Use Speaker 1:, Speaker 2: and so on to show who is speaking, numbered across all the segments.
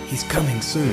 Speaker 1: He's coming soon.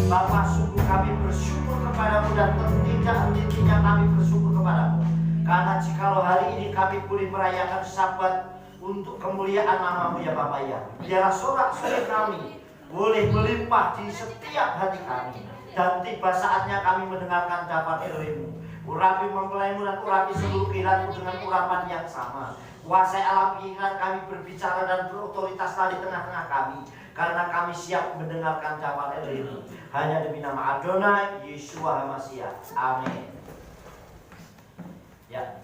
Speaker 2: Bapa, sungguh kami bersyukur kepadamu dan tidak henti-hentinya kami bersyukur kepadamu. Karena jikalau hari ini kami boleh merayakan Sabat untuk kemuliaan namamu ya Bapa ya. Biarlah sorak-sorai kami boleh melimpah di setiap hati kami. Dan tiba saatnya kami mendengarkan dapat Elohimmu. Urapi mempelaimu dan urapi seluruh kehilanganmu dengan urapan yang sama. Kuasai alam pikiran kami berbicara dan berotoritas di tengah-tengah kami. Karena kami siap mendengarkan dapat Elohim. Hanya demi nama Adonai Yeshua HaMashiach. Amin. Ya.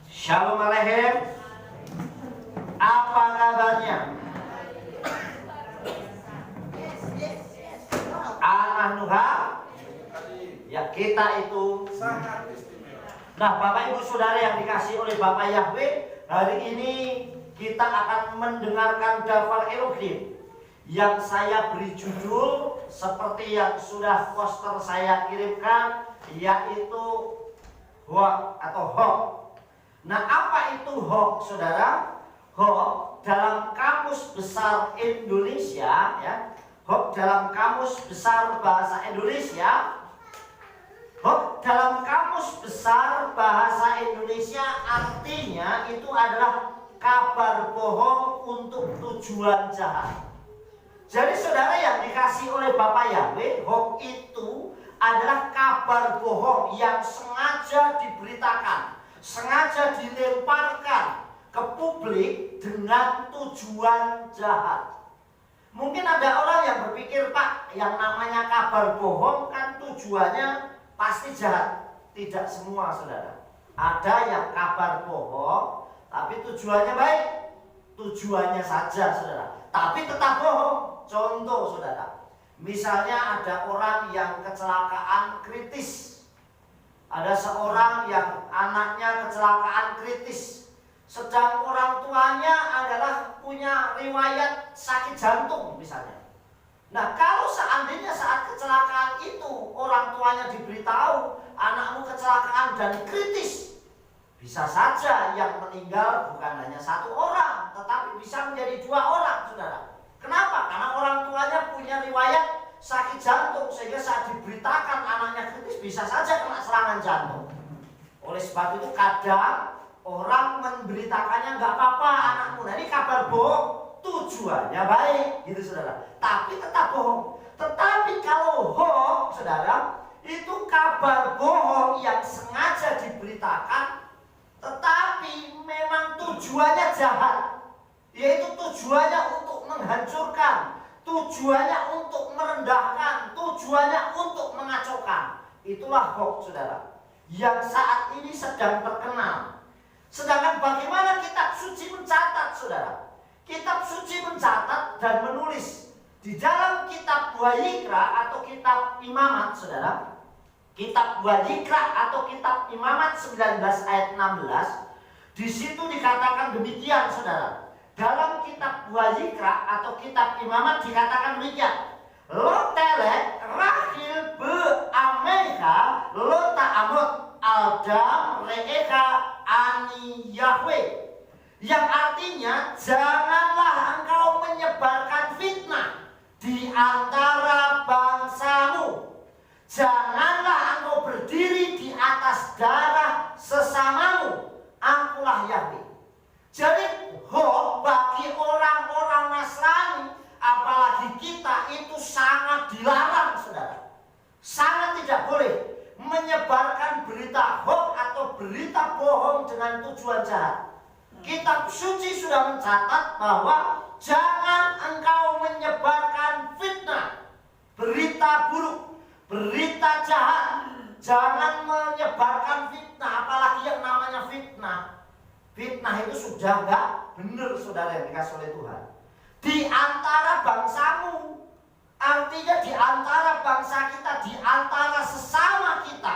Speaker 2: Shalom Aleichem. Apa kabarnya? Anak Nuha. Ya, kita itu sangat istimewa. Nah, Bapak Ibu Saudara yang dikasih oleh Bapak Yahweh, hari ini kita akan mendengarkan Davar Elohim yang saya beri judul seperti yang sudah poster saya kirimkan, yaitu Hok atau Hok. Nah, apa itu Hok, saudara? Hok dalam Kamus Besar Indonesia, ya. Hok dalam Kamus Besar Bahasa Indonesia. Hok dalam Kamus Besar Bahasa Indonesia artinya itu adalah kabar bohong untuk tujuan jahat. Jadi saudara yang dikasih oleh Bapak Yahweh, Hok itu adalah kabar bohong yang sengaja diberitakan, sengaja dilemparkan ke publik dengan tujuan jahat. Mungkin ada orang yang berpikir, Pak, yang namanya kabar bohong kan tujuannya pasti jahat. Tidak semua, saudara. Ada yang kabar bohong tapi tujuannya baik. Tujuannya saja, saudara, tapi tetap bohong. Contoh, saudara, misalnya ada orang yang kecelakaan kritis. Ada seorang yang anaknya kecelakaan kritis, sedang orang tuanya adalah punya riwayat sakit jantung misalnya. Nah, kalau seandainya saat kecelakaan itu orang tuanya diberitahu anakmu kecelakaan dan kritis, bisa saja yang meninggal bukan hanya satu orang, tetapi bisa menjadi 2 orang, saudara. Kenapa? Karena orang tuanya punya riwayat sakit jantung, sehingga saat diberitakan anaknya kritis bisa saja kena serangan jantung. Oleh sebab itu kadang orang memberitakannya nggak apa-apa anakmu. Nah, ini kabar bohong, tujuannya baik, gitu saudara. Tapi tetap bohong. Tetapi kalau hoax, saudara, itu kabar bohong yang sengaja diberitakan, tetapi memang tujuannya jahat. Yaitu tujuannya untuk menghancurkan, tujuannya untuk merendahkan, tujuannya untuk mengacaukan. Itulah hoax, saudara, yang saat ini sedang terkenal. Sedangkan bagaimana kitab suci mencatat, saudara? Kitab suci mencatat dan menulis di dalam kitab Wayikra atau kitab Imamat, saudara. Kitab Wayikra atau kitab Imamat 19 ayat 16. Di situ dikatakan demikian, saudara. Dalam kitab Wayikra atau kitab Imamat dikatakan demikian. Lo telek Rahil be Ameka lo ta'amut aldam re'eka ani Yahweh, yang artinya janganlah engkau menyebarkan fitnah di antara bangsamu, janganlah engkau berdiri di atas darah sesamamu, akulah Yahweh. Jadi bagi orang-orang Nasrani, apalagi kita, itu sangat dilarang, saudara. Sangat tidak boleh menyebarkan berita hoax atau berita bohong dengan tujuan jahat. Kitab suci sudah mencatat bahwa jangan engkau menyebarkan fitnah, berita buruk, berita jahat. Jangan menyebarkan fitnah, apalagi yang namanya fitnah. Fitnah itu sudah enggak benar, saudara yang dikasih oleh Tuhan. Di antara bangsamu, artinya di antara bangsa kita, di antara sesama kita,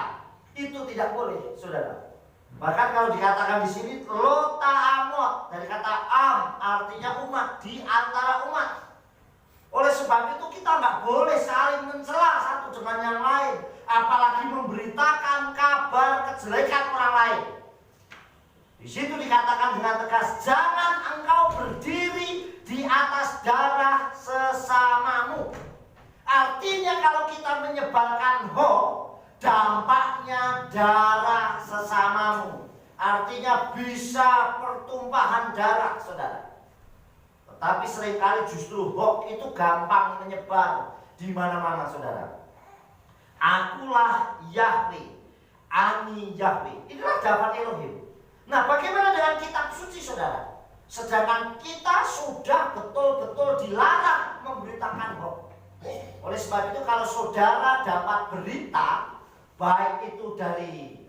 Speaker 2: itu tidak boleh, saudara. Bahkan kalau dikatakan di sini lo ta'amot, dari kata am, artinya umat, di antara umat. Oleh sebab itu kita nggak boleh saling mencela satu dengan yang lain, apalagi memberitakan kabar kejelekan orang lain. Di situ dikatakan dengan tegas, jangan engkau berdiri di atas darah sesamamu. Artinya kalau kita menyebarkan hoax, dampaknya darah sesamamu. Artinya bisa pertumpahan darah, saudara. Tetapi seringkali justru hoax itu gampang menyebar di mana-mana, saudara. Akulah Yahweh, ani Yahweh. Inilah daftar Elohim. Nah, bagaimana dengan kitab suci, saudara? Sedangkan kita sudah betul-betul dilarang memberitakan hoax. Oleh sebab itu kalau saudara dapat berita, baik itu dari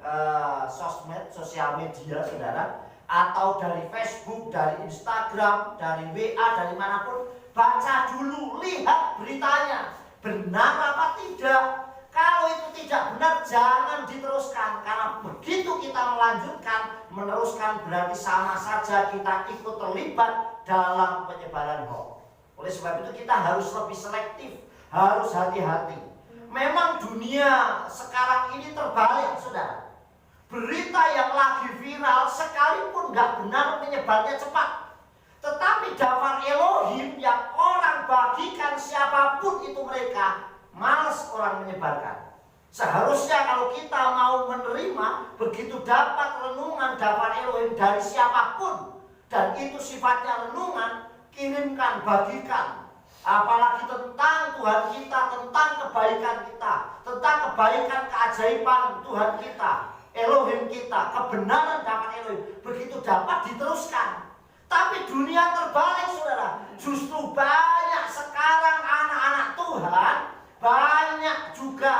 Speaker 2: sosmed, sosial media, saudara, atau dari Facebook, dari Instagram, dari WA, dari manapun, baca dulu, lihat beritanya, benar apa tidak. Kalau itu tidak benar, jangan diteruskan, karena begitu kita meneruskan berarti sama saja kita ikut terlibat dalam penyebaran hoax. Oleh sebab itu kita harus lebih selektif, harus hati-hati. Memang dunia sekarang ini terbalik, saudara. Berita yang lagi viral sekalipun nggak benar menyebarnya cepat. Tetapi daftar Elohim yang orang bagikan siapapun itu mereka, malas orang menyebarkan. Seharusnya kalau kita mau menerima, begitu dapat renungan daftar Elohim dari siapapun, dan itu sifatnya renungan, kirimkan, bagikan. Apalagi tentang Tuhan kita, tentang kebaikan kita, tentang kebaikan keajaiban Tuhan kita, Elohim kita, kebenaran dapat Elohim, begitu dapat diteruskan. Tapi dunia terbalik, saudara. Justru banyak sekarang anak-anak Tuhan, banyak juga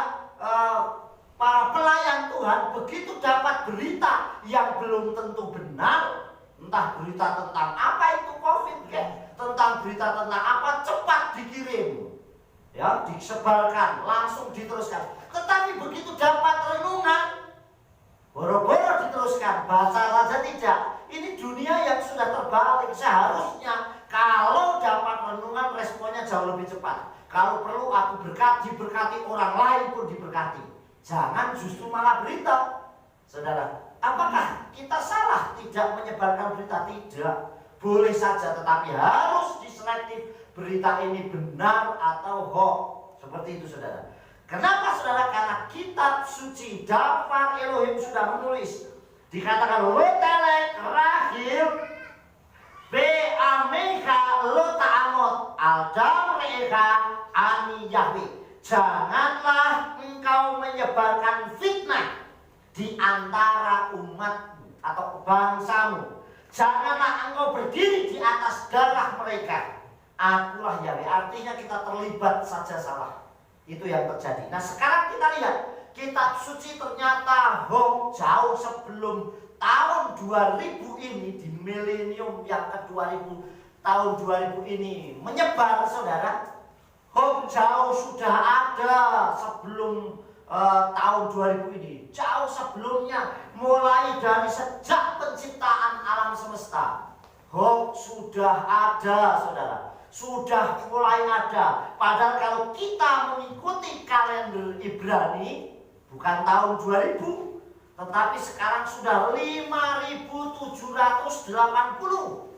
Speaker 2: para pelayan Tuhan, begitu dapat berita yang belum tentu benar, entah berita tentang apa itu COVID, tentang berita tentang apa, cepat dikirim, ya, disebarkan, langsung diteruskan. Tetapi begitu dapat renungan, boro-boro diteruskan, baca saja tidak. Ini dunia yang sudah terbalik. Seharusnya kalau dapat renungan, responnya jauh lebih cepat. Kalau perlu aku diberkati, orang lain pun diberkati. Jangan justru malah berita. Saudara, apakah kita salah tidak menyebarkan berita? Tidak. Boleh saja, tetapi harus diselektif berita ini benar atau hoax. Seperti itu, saudara. Kenapa, saudara? Karena kitab suci daftar Elohim sudah menulis, dikatakan lo telek rahil be'ameka lo ta'amot aldam re'eka ani Yahweh. Janganlah engkau menyebarkan fitnah di antara umatmu atau bangsamu. Janganlah engkau berdiri di atas darah mereka. Akulah Yahweh. Artinya kita terlibat saja salah. Itu yang terjadi. Nah, sekarang kita lihat kitab suci ternyata hoax jauh sebelum tahun 2000 ini, di milenium yang ke-2000, tahun 2000 ini menyebar, saudara. Hoax jauh sudah ada sebelum tahun 2000 ini, jauh sebelumnya, mulai dari sejak penciptaan alam semesta. Hoax sudah ada, saudara, sudah mulai ada. Padahal kalau kita mengikuti kalender Ibrani, Bukan tahun 2000, tetapi sekarang sudah 5.780.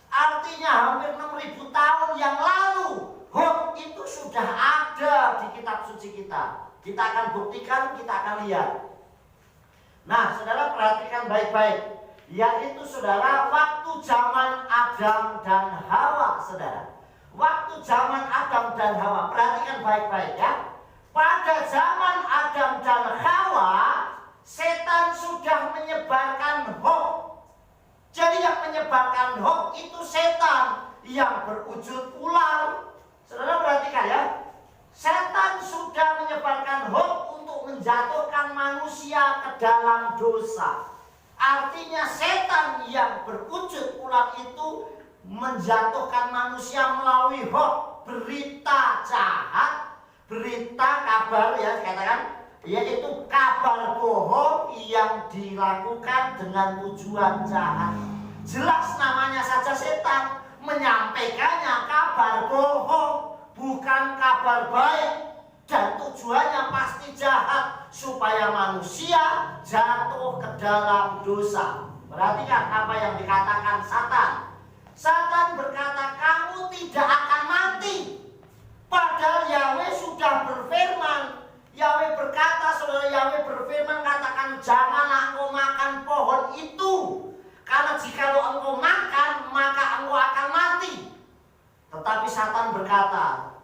Speaker 2: Artinya hampir 6.000 tahun yang lalu hoax itu sudah ada di kitab suci kita. Kita akan buktikan, kita akan lihat. Nah, saudara perhatikan baik-baik. Yaitu saudara, waktu zaman Adam dan Hawa, saudara. Waktu zaman Adam dan Hawa, perhatikan baik-baik ya. Pada zaman Adam dan Hawa, setan sudah menyebarkan hoax. Jadi yang menyebarkan hoax itu setan yang berwujud ular. Saudara perhatikan ya. Setan sudah menyebarkan hoax untuk menjatuhkan manusia ke dalam dosa. Artinya setan yang berwujud ular itu menjatuhkan manusia melalui hoax, berita jahat, berita kabar ya dikatakan, yaitu kabar bohong yang dilakukan dengan tujuan jahat. Jelas namanya saja setan, menyampaikannya kabar bohong, bukan kabar baik, dan tujuannya pasti jahat supaya manusia jatuh ke dalam dosa. Perhatikan apa yang dikatakan Satan. Satan berkata, kamu tidak akan mati. Padahal Yahweh sudah berfirman. Yahweh berkata, saudara, Yahweh berfirman, katakan, janganlah engkau makan pohon itu, karena jikalau engkau makan, maka engkau akan mati. Tetapi Satan berkata,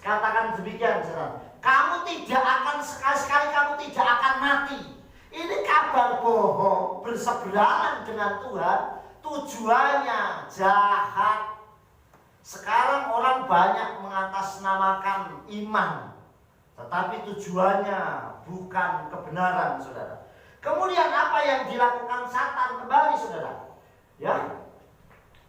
Speaker 2: katakan demikian, saudara, kamu tidak akan, sekali-sekali kamu tidak akan mati. Ini kabar bohong, berseberangan dengan Tuhan, tujuannya jahat. Sekarang orang banyak mengatasnamakan iman, tetapi tujuannya bukan kebenaran, saudara. Kemudian apa yang dilakukan Satan kembali, saudara? Ya,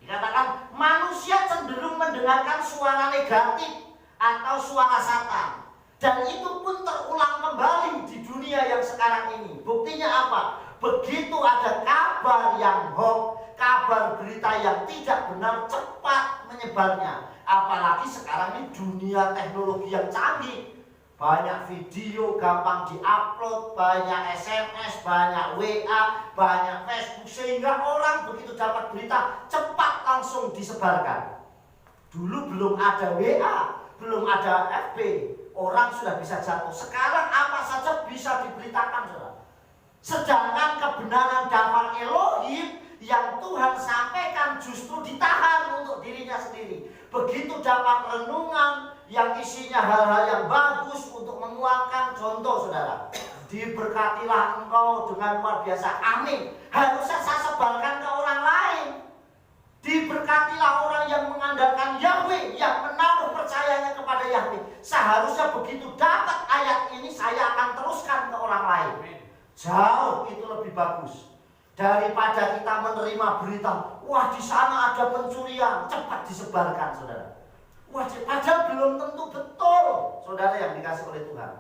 Speaker 2: dikatakan manusia cenderung mendengarkan suara negatif atau suara Satan, dan itu pun terulang kembali di dunia yang sekarang ini. Buktinya apa? Begitu ada kabar yang hoax, kabar berita yang tidak benar, cepat menyebarnya. Apalagi sekarang ini dunia teknologi yang canggih. Banyak video gampang diupload, banyak SMS, banyak WA, banyak Facebook, sehingga orang begitu dapat berita cepat langsung disebarkan. Dulu belum ada WA, belum ada FB, orang sudah bisa jatuh. Sekarang apa saja bisa diberitakan, saudara. Sedangkan kebenaran daftar Elohim yang Tuhan sampaikan justru ditahan untuk dirinya sendiri. Begitu dapat renungan yang isinya hal-hal yang bagus untuk menguatkan, contoh, saudara, diberkatilah engkau dengan luar biasa, amin, harusnya saya sebarkan ke orang lain. Diberkatilah orang yang mengandalkan Yahweh, yang menaruh percayanya kepada Yahweh. Seharusnya begitu dapat ayat ini, saya akan teruskan ke orang lain. Jauh itu lebih bagus daripada kita menerima berita, wah di sana ada pencurian, cepat disebarkan, saudara. Wah, padahal belum tentu betul, saudara yang dikasih oleh Tuhan.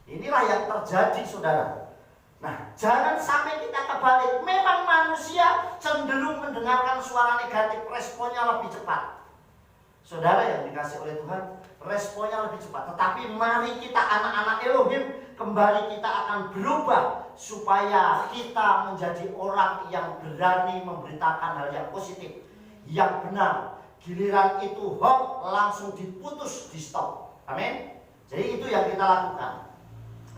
Speaker 2: Inilah yang terjadi, saudara. Nah, jangan sampai kita kebalik. Memang manusia cenderung mendengarkan suara negatif, responnya lebih cepat. Saudara yang dikasih oleh Tuhan, responnya lebih cepat. Tetapi mari kita anak-anak Elohim, kembali kita akan berubah supaya kita menjadi orang yang berani memberitakan hal yang positif, yang benar. Giliran itu hoax langsung diputus, di stop. Amin. Jadi itu yang kita lakukan.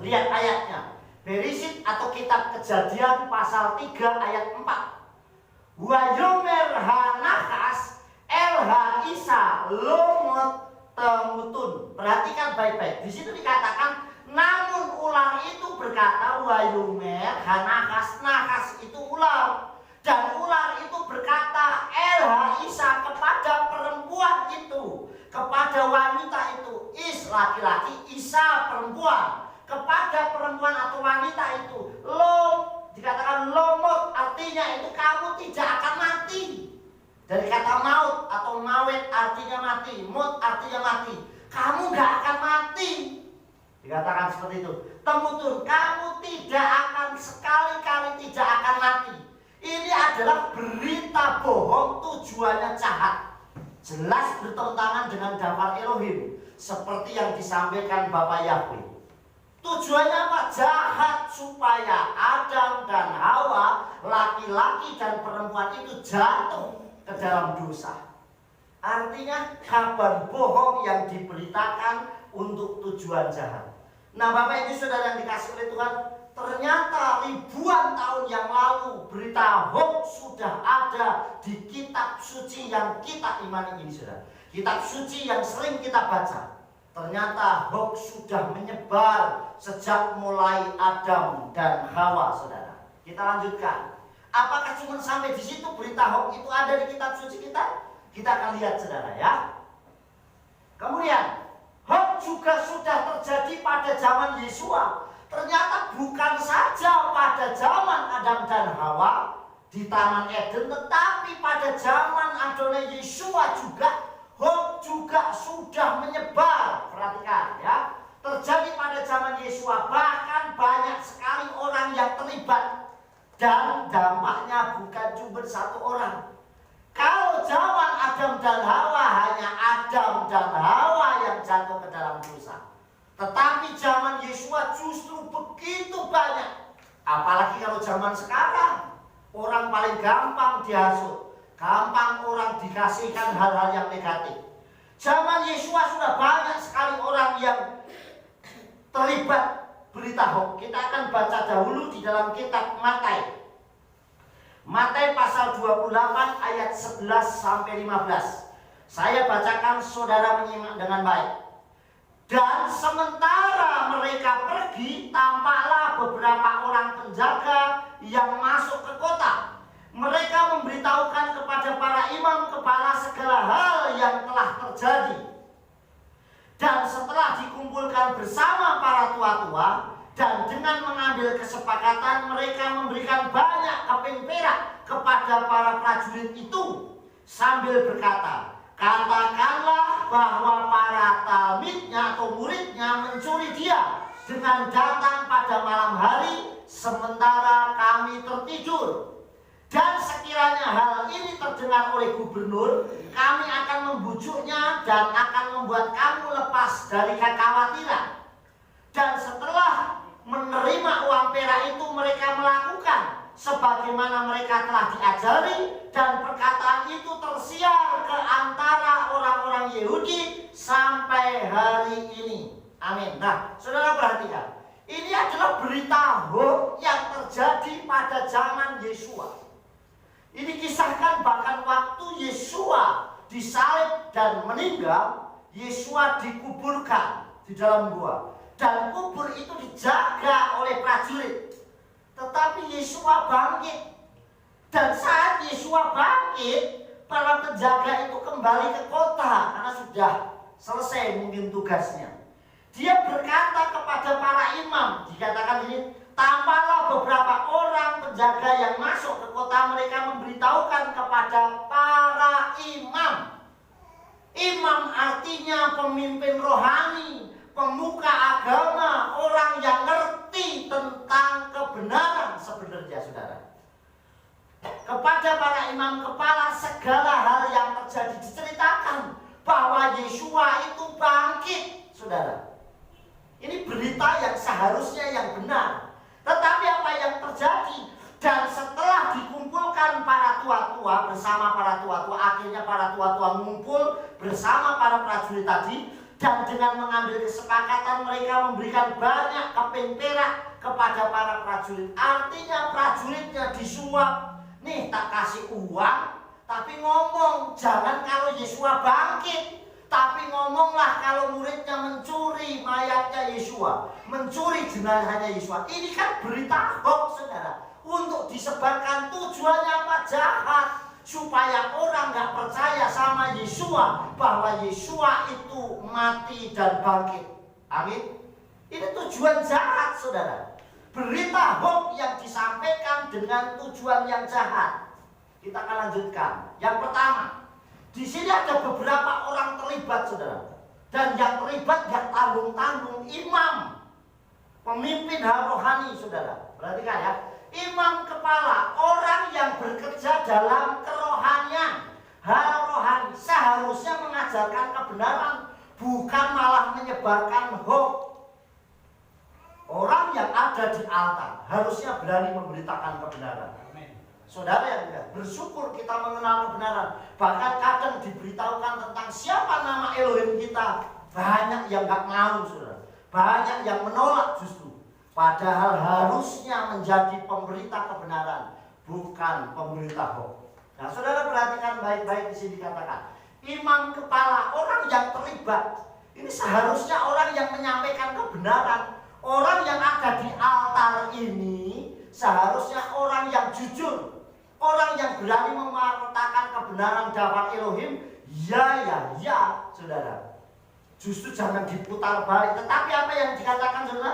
Speaker 2: Lihat ayatnya. Bereshit atau kitab Kejadian pasal 3 ayat 4. Wayomer hanakas elha isa lomot temutun. Perhatikan baik-baik. Di situ dikatakan, namun ular itu berkata, wayomer hanakas, nakas itu ular. Dan ular itu berkata, elha isa, kepada perempuan itu, kepada wanita itu, is laki-laki, isa perempuan, kepada perempuan atau wanita itu, dikatakan lomot, artinya itu kamu tidak akan mati. Dari kata maut atau mawet artinya mati, mot artinya mati, kamu gak akan mati. Dikatakan seperti itu. Temutun, kamu tidak akan, sekali-kali tidak akan mati. Ini adalah berita bohong, tujuannya jahat. Jelas bertentangan dengan daftar Elohim, seperti yang disampaikan Bapak Yahweh. Tujuannya apa? Jahat, supaya Adam dan Hawa, laki-laki dan perempuan itu jatuh ke dalam dosa. Artinya kabar bohong yang diberitakan untuk tujuan jahat. Nah, Bapak Ibu Saudara yang dikasih oleh Tuhan, ternyata ribuan tahun yang lalu berita hoax sudah ada di kitab suci yang kita imani ini, Saudara. Kitab suci yang sering kita baca. Ternyata hoax sudah menyebar sejak mulai Adam dan Hawa, Saudara. Kita lanjutkan. Apakah cuma sampai di situ berita hoax itu ada di kitab suci kita? Kita akan lihat, Saudara, ya. Kemudian hoax juga sudah terjadi pada zaman Yesua. Ternyata bukan saja pada zaman Adam dan Hawa di Taman Eden, tetapi pada zaman Adonai Yesua juga hoax juga sudah menyebar. Perhatikan, ya. Terjadi pada zaman Yesua, bahkan banyak sekali orang yang terlibat. Dan dampaknya bukan cuma satu orang. Kalau zaman Adam dan Hawa hanya Adam dan Hawa yang jatuh ke dalam dosa. Tetapi zaman Yesua justru begitu banyak. Apalagi kalau zaman sekarang, orang paling gampang dihasut, gampang orang dikasihkan hal-hal yang negatif. Zaman Yesua sudah banyak sekali orang yang terlibat berita hoax. Kita akan baca dahulu di dalam kitab Matius. Matius pasal 28 ayat 11 sampai 15. Saya bacakan, saudara menyimak dengan baik. Dan sementara mereka pergi, tampaklah beberapa orang penjaga yang masuk ke kota. Mereka memberitahukan kepada para imam kepala segala hal yang telah terjadi. Dan setelah dikumpulkan bersama para tua-tua, dan dengan mengambil kesepakatan, mereka memberikan banyak keping perak kepada para prajurit itu, sambil berkata, katakanlah bahwa para talmidnya atau muridnya mencuri dia dengan datang pada malam hari, sementara kami tertidur. Dan sekiranya hal ini terdengar oleh gubernur, kami akan membujuknya dan akan membuat kamu lepas dari kekhawatiran. Dan setelah menerima uang perak itu, mereka melakukan sebagaimana mereka telah diajari, dan perkataan itu tersiar ke antara orang-orang Yahudi sampai hari ini. Amin. Nah, saudara perhatikan, ini adalah berita hoax yang terjadi pada zaman Yesua. Ini kisahkan bahkan waktu Yesua disalib dan meninggal, Yesua dikuburkan di dalam gua. Dan kubur itu dijaga oleh prajurit. Tetapi Yesua bangkit. Dan saat Yesua bangkit, para penjaga itu kembali ke kota karena sudah selesai mungkin tugasnya. Dia berkata kepada para imam, dikatakan ini, tampaklah beberapa orang penjaga yang masuk ke kota. Mereka memberitahukan kepada para imam. Imam artinya pemimpin rohani, pemuka agama, orang yang ngerti tentang kebenaran sebenarnya, saudara. Kepada para imam kepala, segala hal yang terjadi diceritakan bahwa Yesua itu bangkit, saudara. Ini berita yang seharusnya yang benar. Tetapi apa yang terjadi? Dan setelah dikumpulkan para tua-tua bersama para tua-tua, akhirnya para tua-tua ngumpul bersama para prajurit tadi. Dan dengan mengambil kesepakatan, mereka memberikan banyak keping perak kepada para prajurit. Artinya prajuritnya disuap. Nih, tak kasih uang, tapi ngomong jangan kalau Yesua bangkit, tapi ngomonglah kalau muridnya mencuri mayatnya Yesua, mencuri jenazahnya Yesua. Ini kan berita hoax, saudara, untuk disebarkan. Tujuannya apa? Jahat, supaya orang nggak percaya sama Yesua, bahwa Yesua itu mati dan bangkit. Amin. Ini tujuan jahat, saudara. Berita hoax yang disampaikan dengan tujuan yang jahat. Kita akan lanjutkan. Yang pertama, di sini ada beberapa orang terlibat, saudara. Dan yang terlibat gak tanggung-tanggung, imam, pemimpin hal rohani, saudara. Perhatikan ya. Imam kepala, orang yang bekerja dalam kerohanian, hal rohani, seharusnya mengajarkan kebenaran, bukan malah menyebarkan hoax. Orang yang ada di altar harusnya berani memberitakan kebenaran. Saudara yang bersyukur kita mengenal kebenaran. Bahkan kadang diberitahukan tentang siapa nama Elohim kita, banyak yang gak mau, saudara. Banyak yang menolak justru. Padahal harusnya menjadi pemberita kebenaran, bukan pemberita hoax. Nah, saudara perhatikan baik-baik di sini dikatakan, imam kepala, orang yang terlibat. Ini seharusnya orang yang menyampaikan kebenaran. Orang yang ada di altar ini seharusnya orang yang jujur, orang yang berani menyatakan kebenaran dapat Elohim. Ya, saudara. Justru jangan diputar balik. Tetapi apa yang dikatakan, saudara?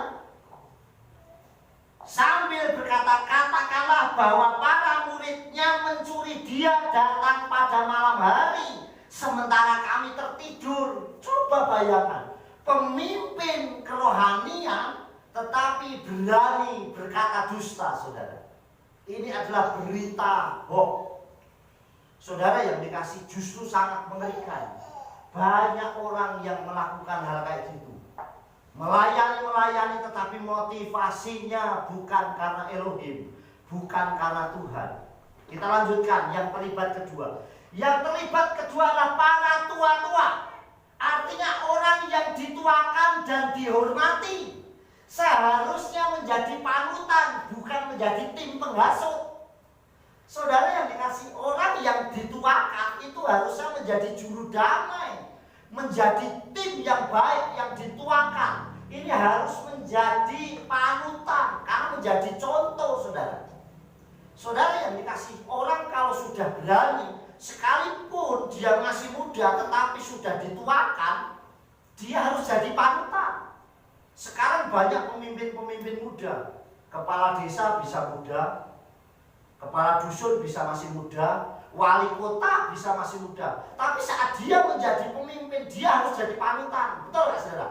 Speaker 2: Sambil berkata, katakanlah bahwa para muridnya mencuri, dia datang pada malam hari, sementara kami tertidur. Coba bayangkan, pemimpin kerohanian tetapi berani berkata dusta, saudara. Ini adalah berita hoax. Saudara yang dikasih, justru sangat mengerikan. Banyak orang yang melakukan hal kayak gitu. Melayani tetapi motivasinya bukan karena Elohim, bukan karena Tuhan. Kita lanjutkan yang terlibat kedua. Yang terlibat kedua adalah para tua-tua. Artinya orang yang dituakan dan dihormati. Seharusnya menjadi panutan, bukan menjadi tim penghasut. Saudara yang dikasih, orang yang dituakan itu harusnya menjadi juru damai, menjadi tim yang baik yang dituakan. Ini harus menjadi panutan, karena menjadi contoh, saudara. Saudara yang dikasih, orang kalau sudah berani, sekalipun dia masih muda tetapi sudah dituakan, dia harus jadi panutan. Sekarang banyak pemimpin-pemimpin muda. Kepala desa bisa muda, kepala dusun bisa masih muda, wali kota bisa masih muda. Tapi saat dia menjadi pemimpin, dia harus jadi panutan. Betul nggak, saudara?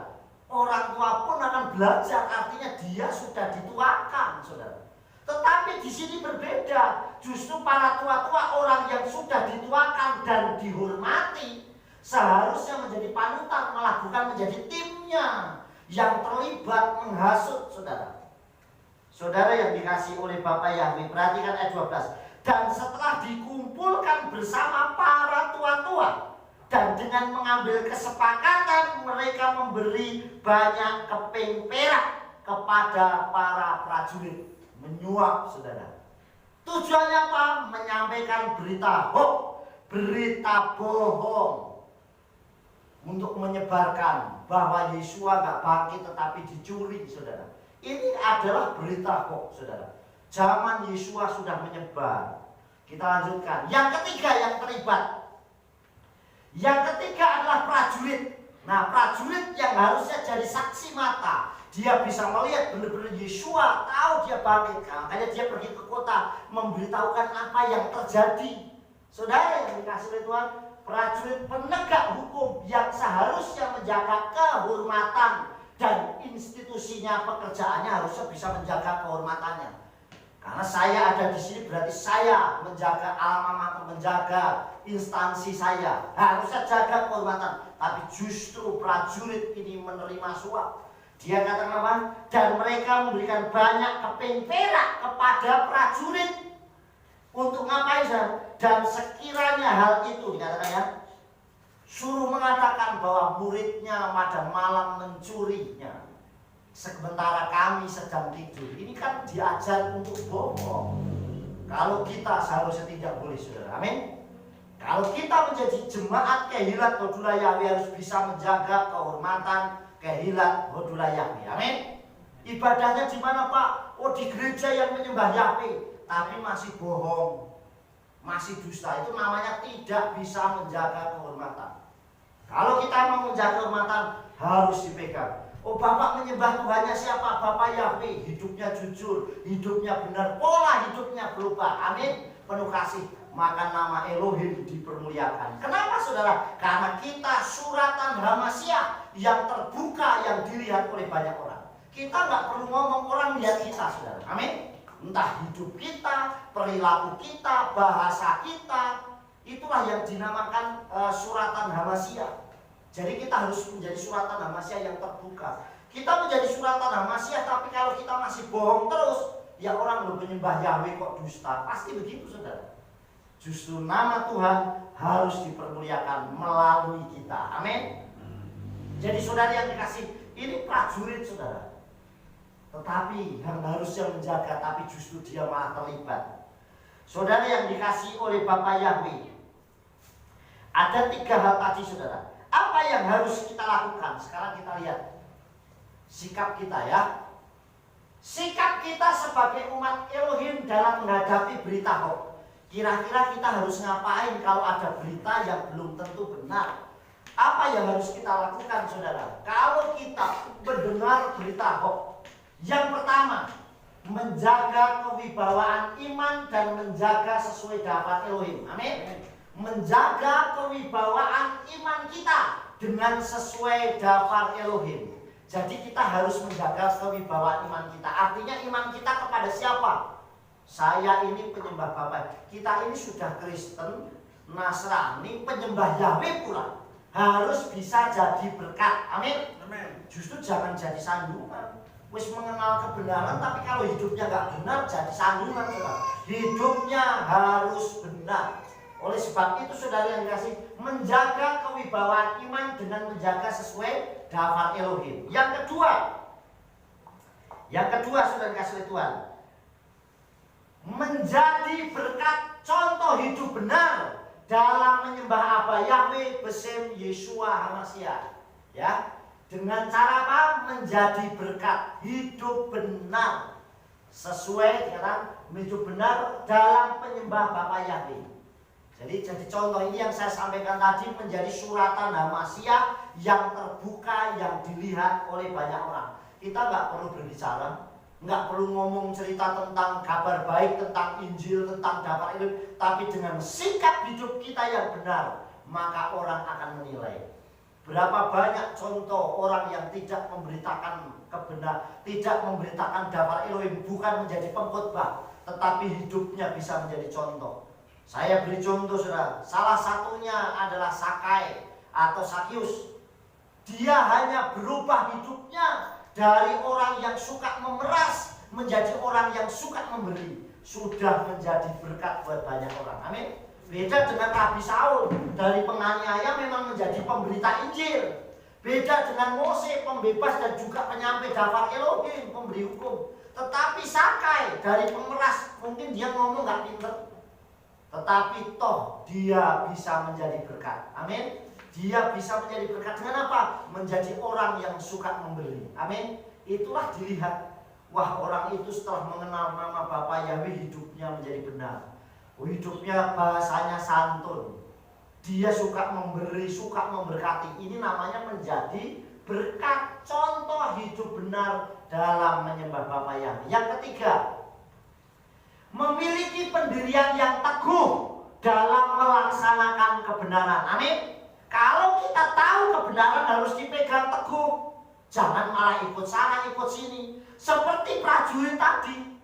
Speaker 2: Orang tua pun akan belajar, artinya dia sudah dituakan, saudara. Tetapi di sini berbeda. Justru para tua-tua, orang yang sudah dituakan dan dihormati, seharusnya menjadi panutan, malah bukan menjadi timnya yang terlibat menghasut, saudara. Saudara yang dikasih oleh Bapak Yahweh, perhatikan ayat 12. Dan setelah dikumpulkan bersama para tua-tua, dan dengan mengambil kesepakatan, mereka memberi banyak keping perak kepada para prajurit. Menyuap, saudara. Tujuannya apa? Menyampaikan berita hoax, berita bohong, untuk menyebarkan bahwa Yesua gak bangkit tetapi dicuri, saudara. Ini adalah berita hoax, saudara. Zaman Yesua sudah menyebar. Kita lanjutkan. Yang ketiga yang terlibat. Yang ketiga adalah prajurit. Nah, prajurit yang harusnya jadi saksi mata. Dia bisa melihat benar-benar Yesua, tahu dia bangkit. Makanya dia pergi ke kota memberitahukan apa yang terjadi. Saudara yang dikasih oleh Tuhan, prajurit penegak hukum yang seharusnya menjaga kehormatan dan institusinya, pekerjaannya harusnya bisa menjaga kehormatannya. Karena saya ada di sini berarti saya menjaga alma mater, menjaga instansi saya, harusnya jaga kehormatan. Tapi justru prajurit ini menerima suap. Dia katakan apa? Dan mereka memberikan banyak keping perak kepada prajurit. Untuk ngapain, saudara? Dan sekiranya hal itu dikatakan ya, suruh mengatakan bahwa muridnya pada malam mencurinya, sementara kami sedang tidur. Ini kan diajar untuk bohong. Kalau kita seharusnya tidak boleh, saudara. Amin. Kalau kita menjadi jemaat Kehilat Hodula Yahweh harus bisa menjaga kehormatan Kehilat Hodula Yahweh. Amin. Ibadahnya di mana, Pak? Oh, di gereja yang menyembah Yahweh, tapi masih bohong, masih dusta. Itu namanya tidak bisa menjaga kehormatan. Kalau kita mau menjaga kehormatan harus dipegang. Oh, Bapak menyembah Tuhannya siapa? Bapak Yahweh. Hidupnya jujur, hidupnya benar, pola hidupnya berubah. Amin. Penuh kasih, maka nama Elohim dipermuliakan. Kenapa, saudara? Karena kita suratan Hamasyah yang terbuka, yang dilihat oleh banyak orang. Kita nggak perlu ngomong, orang lihat kita, saudara. Amin. Entah hidup kita, perilaku kita, bahasa kita, itulah yang dinamakan suratan Hamasyah. Jadi kita harus menjadi suratan Hamasyah yang terbuka. Kita menjadi suratan Hamasiah, tapi kalau kita masih bohong terus, ya orang lu penyembah Yahweh kok dusta. Pasti begitu, saudara. Justru nama Tuhan harus dipermuliakan melalui kita. Amin. Jadi saudara yang dikasih, ini prajurit saudara. Tetapi yang harusnya menjaga, tapi justru dia malah terlibat. Saudara yang dikasih oleh Bapa Yahweh, ada 3 hal tadi saudara. Apa yang harus kita lakukan? Sekarang kita lihat sikap kita ya. Sikap kita sebagai umat Elohim dalam menghadapi berita hoax. Kira-kira kita harus ngapain kalau ada berita yang belum tentu benar? Apa yang harus kita lakukan saudara? Kalau kita mendengar berita hoax, yang pertama, menjaga kewibawaan iman dan menjaga sesuai dapat Elohim. Amin. Menjaga kewibawaan iman kita dengan sesuai dapat Elohim. Jadi kita harus menjaga kewibawaan iman kita. Artinya iman kita kepada siapa? Saya ini penyembah Bapa. Kita ini sudah Kristen, Nasrani, penyembah Yahweh pula. Harus bisa jadi berkat. Amin. Justru jangan jadi sandungan. Wis mengenal kebenaran, tapi kalau hidupnya nggak benar jadi sandungan. Hidupnya harus benar. Oleh sebab itu saudara yang dikasih, menjaga kewibawaan iman dengan menjaga sesuai dapat Elohim. Yang kedua saudara dikasih oleh Tuhan, menjadi berkat contoh hidup benar dalam menyembah Aba Yahweh Besem Yeshua HaMashiach. Ya, dengan cara apa? Menjadi berkat hidup benar sesuai dengan hidup benar dalam penyembah Bapa Yahweh. Jadi contoh ini yang saya sampaikan tadi menjadi suratan HaMashiach yang terbuka, yang dilihat oleh banyak orang. Kita nggak perlu berbicara, nggak perlu ngomong cerita tentang kabar baik, tentang Injil, tentang dapat ilmu, tapi dengan sikap hidup kita yang benar, maka orang akan menilai. Berapa banyak contoh orang yang tidak memberitakan kebenaran, tidak memberitakan dapat Elohim, bukan menjadi pengkhotbah, tetapi hidupnya bisa menjadi contoh. Saya beri contoh saudara, salah satunya adalah Sakai atau Sakius. Dia hanya berubah hidupnya dari orang yang suka memeras menjadi orang yang suka memberi. Sudah menjadi berkat buat banyak orang. Amin. Beda dengan Rabi Saul, dari penganiaya memang menjadi pemberita Injil. Beda dengan Mose, pembebas dan juga penyampai dapat Elohim, pemberi hukum. Tetapi Sakai dari pemeras, mungkin dia ngomong gak pinter, tetapi toh dia bisa menjadi berkat. Amin. Dia bisa menjadi berkat dengan apa? Menjadi orang yang suka memberi. Amin. Itulah dilihat. Wah, orang itu setelah mengenal nama Bapa Yahweh, hidupnya menjadi benar. Hidupnya bahasanya santun. Dia suka memberi, suka memberkati. Ini namanya menjadi berkat, contoh hidup benar dalam menyembah Bapa Yahweh. Yang ketiga, memiliki pendirian yang teguh dalam melaksanakan kebenaran. Amin. Kalau kita tahu kebenaran harus dipegang teguh, jangan malah ikut sana ikut sini. Seperti prajurit tadi,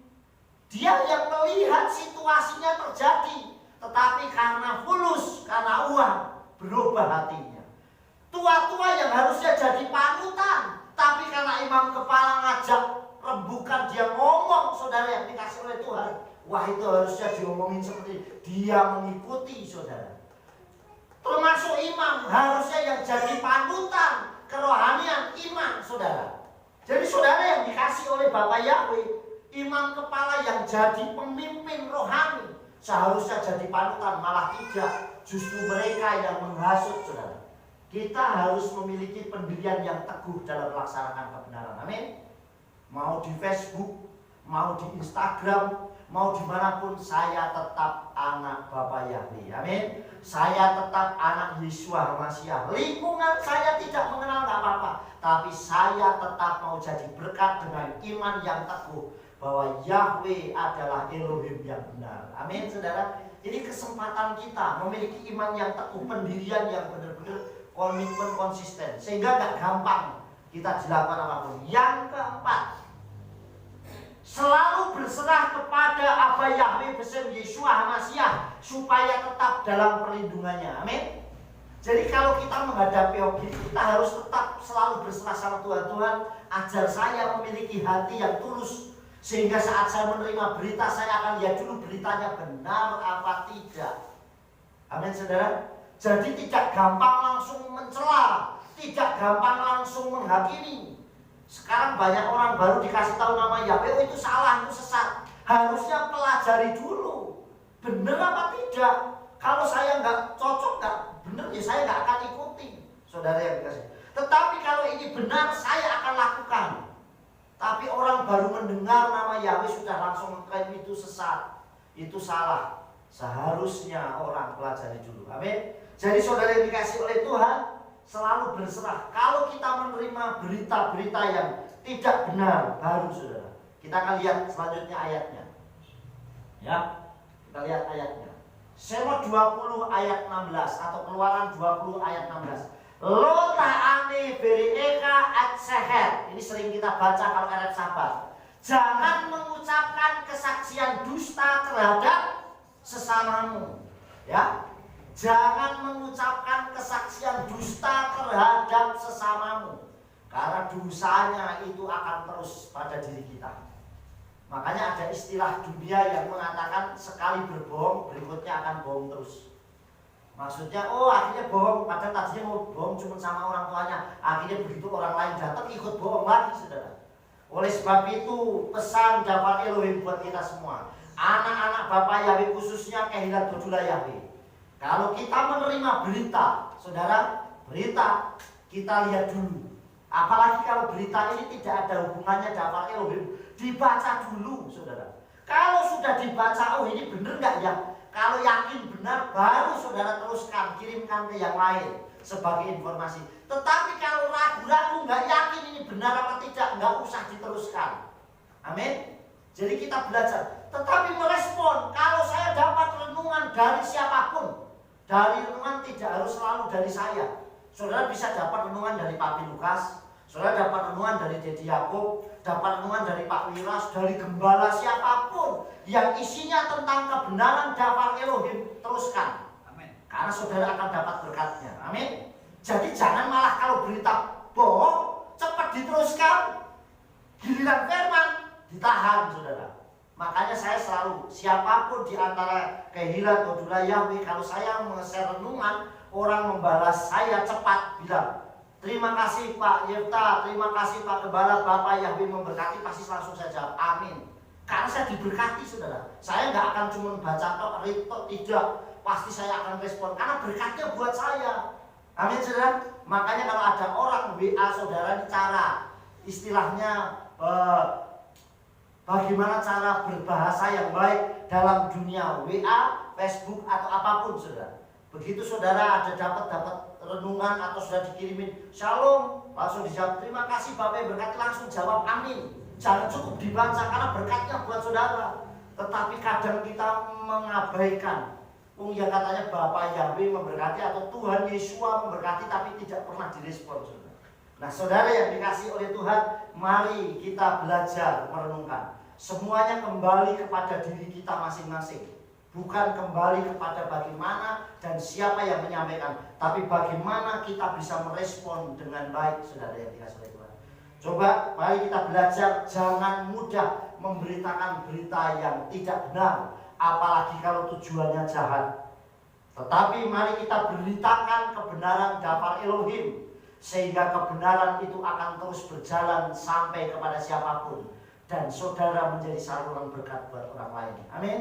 Speaker 2: dia yang melihat situasinya terjadi, tetapi karena fulus, karena uang, berubah hatinya. Tua-tua yang harusnya jadi panutan, tapi karena imam kepala ngajak rembukan, dia ngomong, saudara yang dikasih oleh Tuhan. Wah, itu harusnya diomongin seperti dia mengikuti, saudara. Termasuk imam harusnya yang jadi panutan kerohanian iman, saudara. Jadi saudara yang dikasih oleh Bapa Yahweh, imam kepala yang jadi pemimpin rohani, seharusnya jadi panutan, malah tidak. Justru mereka yang menghasut, saudara. Kita harus memiliki pendirian yang teguh dalam melaksanakan kebenaran. Amin. Mau di Facebook, mau di Instagram, mau dimanapun, saya tetap anak Bapa Yahweh. Amin. Saya tetap anak Yeshua HaMashiach. Lingkungan saya tidak mengenal, gak apa-apa, tapi saya tetap mau jadi berkat dengan iman yang teguh bahwa Yahweh adalah Elohim yang benar. Amin, saudara. Ini kesempatan kita memiliki iman yang teguh, pendirian yang benar-benar komitmen konsisten, sehingga gak gampang kita dilakukan apapun. Yang keempat, selalu berserah kepada Aba Yahweh Besem Yeshua HaMashiach supaya tetap dalam perlindungannya. Amin. Jadi kalau kita menghadapi hobi, kita harus tetap selalu berserah sama Tuhan. Tuhan, ajar saya memiliki hati yang tulus, sehingga saat saya menerima berita, saya akan lihat dulu beritanya benar apa tidak. Amin, saudara. Jadi tidak gampang langsung mencela, tidak gampang langsung menghakimi. Sekarang banyak orang baru dikasih tahu nama Yahweh, oh itu salah, itu sesat. Harusnya pelajari dulu, benar apa tidak. Kalau saya nggak cocok, nggak benar, ya saya nggak akan ikuti, saudara yang dikasih. Tetapi kalau ini benar, saya akan lakukan. Tapi orang baru mendengar nama Yahweh sudah langsung mengklaim itu sesat, itu salah. Seharusnya orang pelajari dulu. Amin. Jadi saudara yang dikasih oleh Tuhan, selalu berserah. Kalau kita menerima berita-berita yang tidak benar, baru saudara. Kita akan lihat selanjutnya ayatnya. Ya, kita lihat ayatnya. Semot 20 ayat 16 atau Keluaran 20 ayat 16. Lo ta'ani beri'eka at-seher. Ini sering kita baca kalau Arab sahabat. Jangan mengucapkan kesaksian dusta terhadap sesamamu. Ya, jangan mengucapkan kesaksian dusta terhadap sesamamu, karena dosanya itu akan terus pada diri kita. Makanya ada istilah dunia yang mengatakan sekali berbohong berikutnya akan bohong terus. Maksudnya, oh akhirnya bohong, padahal tadinya mau bohong cuma sama orang tuanya. Akhirnya begitu orang lain datang ikut bohong lagi, saudara. Oleh sebab itu pesan dapat Elohim buat kita semua, anak-anak Bapak Yahweh, khususnya Kehilat Dodula Yahweh. Kalau kita menerima berita, saudara, berita kita lihat dulu. Apalagi kalau berita ini tidak ada hubungannya dapat Elohim, dibaca dulu, saudara. Kalau sudah dibaca, oh ini benar nggak ya? Kalau yakin benar, baru saudara teruskan, kirimkan ke yang lain sebagai informasi. Tetapi kalau ragu-ragu, nggak yakin ini benar apa tidak, nggak usah diteruskan. Amin. Jadi kita belajar. Tetapi merespon, kalau saya dapat renungan dari siapapun, dari renungan tidak harus selalu dari saya. Saudara bisa dapat renungan dari Papi Lukas, saudara dapat renungan dari Dedi Yakub, dapat renungan dari Pak Wiras, dari gembala siapapun yang isinya tentang kebenaran daftar Elohim, teruskan. Amin. Karena saudara akan dapat berkatnya. Amin. Jadi jangan malah kalau berita bohong cepat diteruskan, giliran firman ditahan, saudara. Makanya saya selalu, siapapun di antara Kehilat Dodula Yahweh, kalau saya meng-share renungan, orang membalas saya cepat bilang, terima kasih Pak Yefta, terima kasih Pak Gembala, Bapak Yahweh memberkati, pasti langsung saya jawab amin. Karena saya diberkati, saudara. Saya nggak akan cuma baca tok, read tok, tidak. Pasti saya akan respon, karena berkatnya buat saya. Amin, saudara. Makanya kalau ada orang WA saudara, ini cara istilahnya bagaimana cara berbahasa yang baik dalam dunia WA, Facebook atau apapun, saudara. Begitu saudara ada dapat renungan atau sudah dikirimin shalom, langsung dijawab terima kasih Bapak berkati, langsung jawab amin. Jangan cukup dibaca karena berkatnya buat saudara. Tetapi kadang kita mengabaikan. Yang katanya Bapak Yahweh memberkati atau Tuhan Yesus memberkati, tapi tidak pernah direspon, saudara. Nah, saudara yang dikasih oleh Tuhan, mari kita belajar merenungkan. Semuanya kembali kepada diri kita masing-masing. Bukan kembali kepada bagaimana dan siapa yang menyampaikan, tapi bagaimana kita bisa merespon dengan baik, saudara yang dikasih oleh Tuhan. Coba mari kita belajar, jangan mudah memberitakan berita yang tidak benar, apalagi kalau tujuannya jahat. Tetapi mari kita beritakan kebenaran daftar Elohim, sehingga kebenaran itu akan terus berjalan sampai kepada siapapun, dan saudara menjadi saluran berkat buat orang lain. Amin.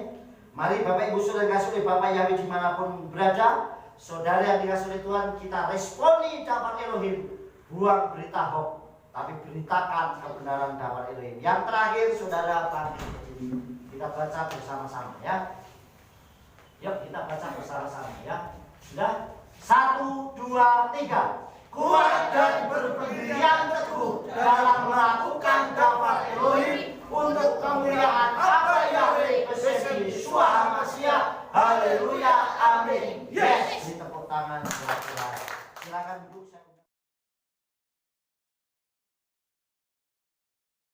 Speaker 2: Mari Bapak Ibu Saudara dikasih oleh Bapak Yahweh dimanapun berada, saudara yang dikasih oleh Tuhan, kita responi daftar Elohim. Buang berita hoax, tapi beritakan kebenaran daftar Elohim. Yang terakhir, saudara pagi ini kita baca bersama-sama ya. Yuk kita baca bersama-sama ya. Sudah? 1, 2, 3. Kuat dan berpendirian teguh dalam melakukan daftar Elohim untuk kemuliaan Bapak Yahweh